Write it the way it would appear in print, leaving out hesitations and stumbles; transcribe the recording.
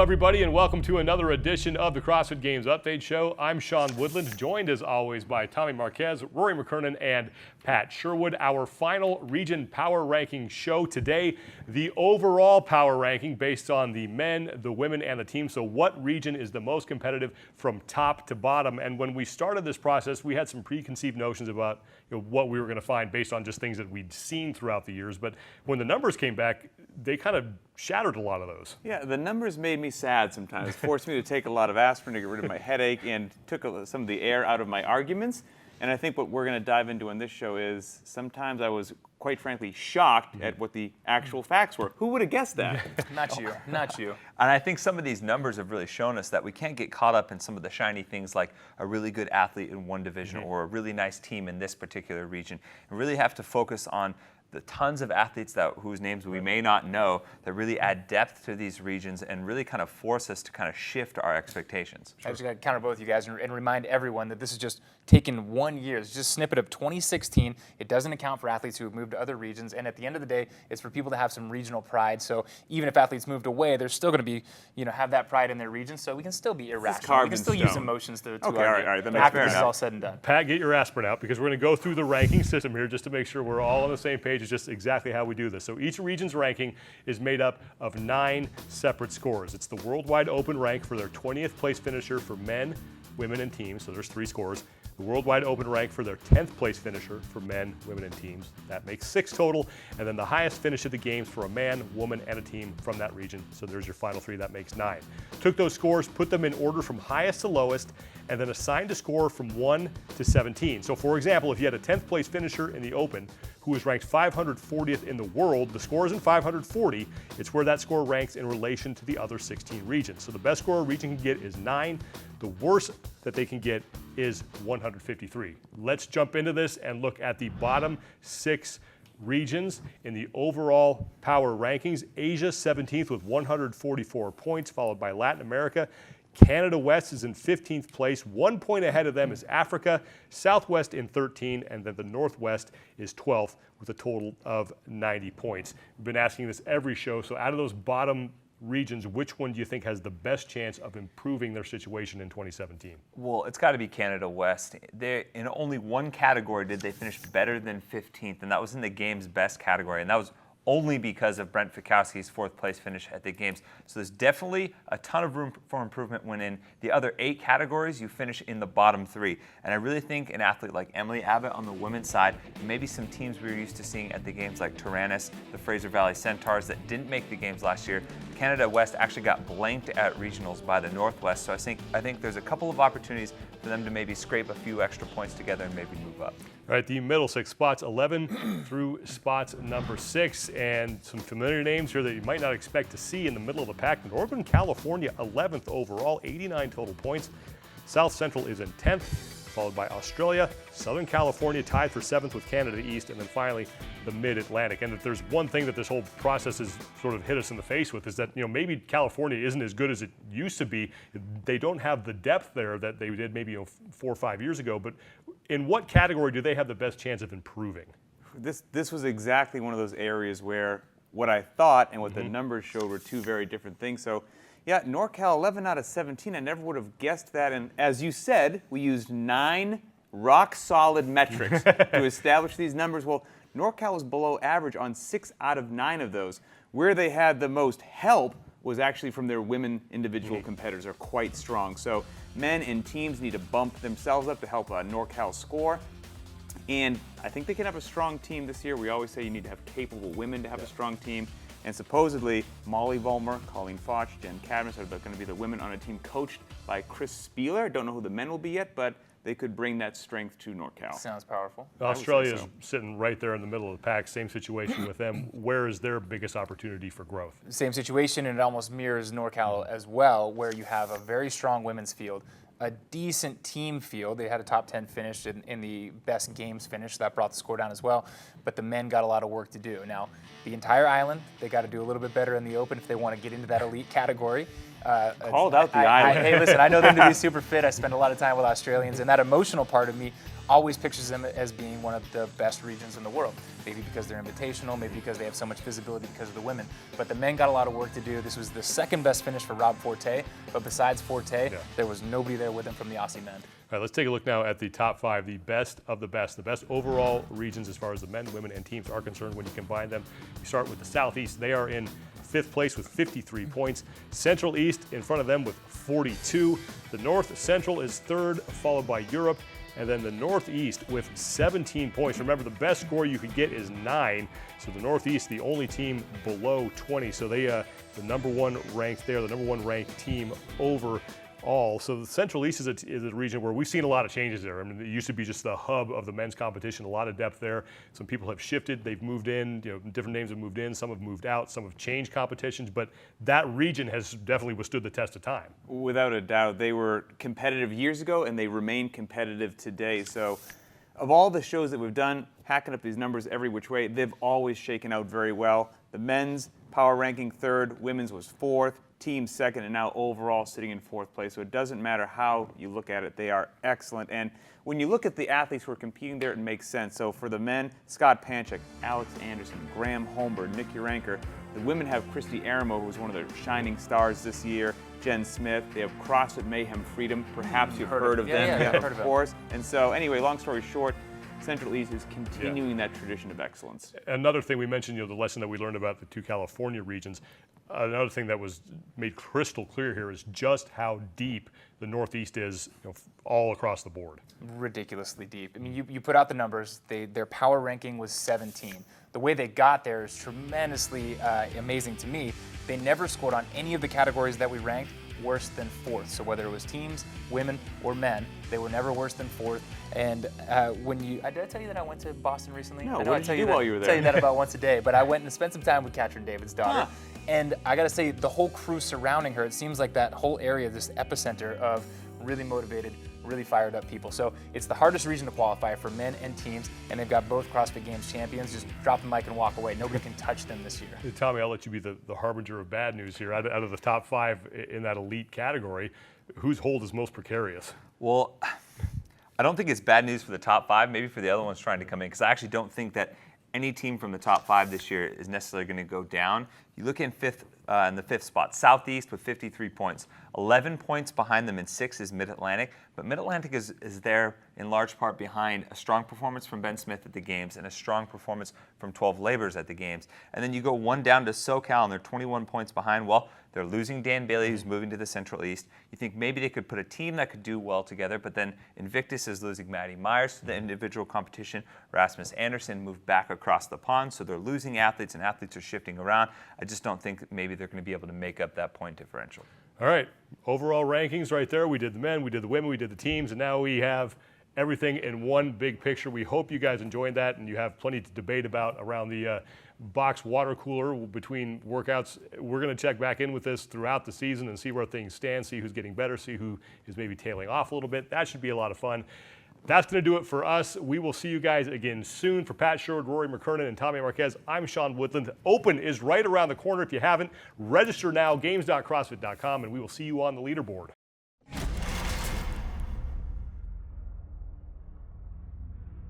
everybody, and welcome to another edition of the CrossFit Games Update Show. I'm Sean Woodland, joined as always by Tommy Marquez, Rory McKernan, and Pat Sherwood. Our final region power ranking show today, the overall power ranking based on the men, the women, and the team. So what region is the most competitive from top to bottom? And when we started this process, we had some preconceived notions about what we were going to find based on just things that we'd seen throughout the years. But when the numbers came back, they kind of shattered a lot of those. Yeah, the numbers made me sad sometimes. Forced me to take a lot of aspirin to get rid of my headache and took some of the air out of my arguments. And I think what we're going to dive into in this show is sometimes I was, quite frankly, shocked at what the actual facts were. Who would have guessed that? Not you, not you. And I think some of these numbers have really shown us that we can't get caught up in some of the shiny things like a really good athlete in one division or a really nice team in this particular region, and really have to focus on the tons of athletes whose names we may not know that really add depth to these regions and really kind of force us to kind of shift our expectations. I just got to counter both you guys and remind everyone that this is just taken 1 year. It's just a snippet of 2016. It doesn't account for athletes who have moved to other regions. And at the end of the day, it's for people to have some regional pride. So even if athletes moved away, they're still going to be, have that pride in their region. So we can still be irrational. We can still use emotions to all right, that makes after fair this is enough. all said and done. Pat, get your aspirin out because we're going to go through the ranking system here just to make sure we're all on the same page. It's just exactly how we do this. So each region's ranking is made up of 9 separate scores. It's the worldwide open rank for their 20th place finisher for men, women, and teams. So there's 3 scores. The worldwide open rank for their 10th place finisher for men, women, and teams. That makes 6 total. And then the highest finish of the games for a man, woman, and a team from that region. So there's your final 3. That makes 9. Took those scores, put them in order from highest to lowest, and then assigned a score from 1 to 17. So for example, if you had a 10th place finisher in the open who was ranked 540th in the world, the score isn't 540. It's where that score ranks in relation to the other 16 regions. So the best score a region can get is 9. The worst that they can get is 153. Let's jump into this and look at the bottom 6 regions in the overall power rankings. Asia 17th with 144 points, followed by Latin America. Canada West is in 15th place. 1 point ahead of them is Africa. Southwest in 13, and then the Northwest is 12th with a total of 90 points. We've been asking this every show, so out of those bottom regions, which one do you think has the best chance of improving their situation in 2017? Well, it's got to be Canada West. In only one category did they finish better than 15th, and that was in the game's best category, and that was only because of Brent Fikowski's 4th place finish at the games. So there's definitely a ton of room for improvement when in the other 8 categories you finish in the bottom 3. And I really think an athlete like Emily Abbott on the women's side, and maybe some teams we were used to seeing at the games like Tyrannus, the Fraser Valley Centaurs that didn't make the games last year, Canada West actually got blanked at regionals by the Northwest. So I think there's a couple of opportunities for them to maybe scrape a few extra points together and maybe move up. All right, the middle 6 spots, 11 through spots number 6, and some familiar names here that you might not expect to see in the middle of the pack. Northern California, 11th overall, 89 total points. South Central is in 10th, followed by Australia. Southern California tied for 7th with Canada East, and then finally the Mid-Atlantic. And if there's one thing that this whole process has sort of hit us in the face with is that maybe California isn't as good as it used to be. They don't have the depth there that they did maybe 4 or 5 years ago. But in what category do they have the best chance of improving? This was exactly one of those areas where what I thought and what the numbers showed were 2 very different things. So yeah, NorCal 11 out of 17. I never would have guessed that. And as you said, we used 9 rock solid metrics to establish these numbers. Well, NorCal was below average on 6 out of 9 of those. Where they had the most help was actually from their women individual competitors are quite strong. So men and teams need to bump themselves up to help NorCal score. And I think they can have a strong team this year. We always say you need to have capable women to have a strong team. And supposedly, Molly Vollmer, Colleen Foch, Jen Cadmus are going to be the women on a team coached by Chris Spieler. Don't know who the men will be yet, but they could bring that strength to NorCal. Sounds powerful. Australia is sitting right there in the middle of the pack. Same situation with them. Where is their biggest opportunity for growth? Same situation, and it almost mirrors NorCal as well, where you have a very strong women's field, a decent team field. They had a top 10 finish in the best games finish. That brought the score down as well. But the men got a lot of work to do. Now, the entire island, they got to do a little bit better in the open if they want to get into that elite category. Called out the island. Hey, listen, I know them to be super fit. I spend a lot of time with Australians, and that emotional part of me always pictures them as being one of the best regions in the world. Maybe because they're invitational, maybe because they have so much visibility because of the women. But the men got a lot of work to do. This was the second best finish for Rob Forte, but besides Forte, there was nobody there with him from the Aussie men. All right, let's take a look now at the top 5, the best of the best overall regions as far as the men, women, and teams are concerned when you combine them. You start with the Southeast. They are in 5th place with 53 points. Central East in front of them with 42. The North Central is 3rd, followed by Europe. And then the Northeast with 17 points. Remember, the best score you could get is 9. So the Northeast, the only team below 20. So they, the number 1 ranked there, the number 1 ranked team overall. So the Central East is a region where we've seen a lot of changes there. I mean, it used to be just the hub of the men's competition, a lot of depth there. Some people have shifted, they've moved in, different names have moved in, some have moved out, some have changed competitions, but that region has definitely withstood the test of time. Without a doubt. They were competitive years ago, and they remain competitive today. So of all the shows that we've done, hacking up these numbers every which way, they've always shaken out very well. The men's power ranking 3rd, women's was 4th, team 2nd, and now overall sitting in 4th place. So it doesn't matter how you look at it, they are excellent. And when you look at the athletes who are competing there, it makes sense. So for the men, Scott Panchik, Alex Anderson, Graham Holmberg, Nick Uranker. The women have Christy Aramo, who was one of their shining stars this year, Jen Smith. They have CrossFit Mayhem Freedom. Perhaps you've heard of them. Yeah, of course. And so anyway, long story short, Central East is continuing that tradition of excellence. Another thing we mentioned, the lesson that we learned about the 2 California regions. Another thing that was made crystal clear here is just how deep the Northeast is, all across the board. Ridiculously deep. I mean, you put out the numbers. Their power ranking was 17. The way they got there is tremendously amazing to me. They never scored on any of the categories that we ranked worse than 4th. So whether it was teams, women, or men, they were never worse than 4th. And when you, did I tell you that I went to Boston recently? No, I know what I did you do while you were there? tell you that about once a day, but I went and spent some time with Katrin David's daughter. And I gotta say, the whole crew surrounding her, it seems like that whole area, this epicenter of really motivated, really fired up people. So it's the hardest region to qualify for men and teams, and they've got both CrossFit Games champions. Just drop the mic and walk away. Nobody can touch them this year. Tommy, I'll let you be the harbinger of bad news here. Out of the top 5 in that elite category, whose hold is most precarious? Well, I don't think it's bad news for the top 5, maybe for the other ones trying to come in, because I actually don't think that any team from the top 5 this year is necessarily going to go down. You look in the 5th spot, Southeast with 53 points. 11 points behind them in 6th is Mid-Atlantic, but Mid-Atlantic is there in large part behind a strong performance from Ben Smith at the Games and a strong performance from 12 Labors at the Games. And then you go 1 down to SoCal, and they're 21 points behind. Well, they're losing Dan Bailey, who's moving to the Central East. You think maybe they could put a team that could do well together, but then Invictus is losing Maddie Myers to the individual competition. Rasmus Anderson moved back across the pond, so they're losing athletes, and athletes are shifting around. I just don't think maybe they're going to be able to make up that point differential. All right, overall rankings right there. We did the men, we did the women, we did the teams, and now we have everything in one big picture. We hope you guys enjoyed that, and you have plenty to debate about around the box water cooler between workouts. We're going to check back in with this throughout the season and see where things stand, see who's getting better, see who is maybe tailing off a little bit. That should be a lot of fun. That's going to do it for us. We will see you guys again soon. For Pat Sherwood, Rory McKernan, and Tommy Marquez, I'm Sean Woodland. Open is right around the corner. If you haven't, register now, games.crossfit.com, and we will see you on the leaderboard.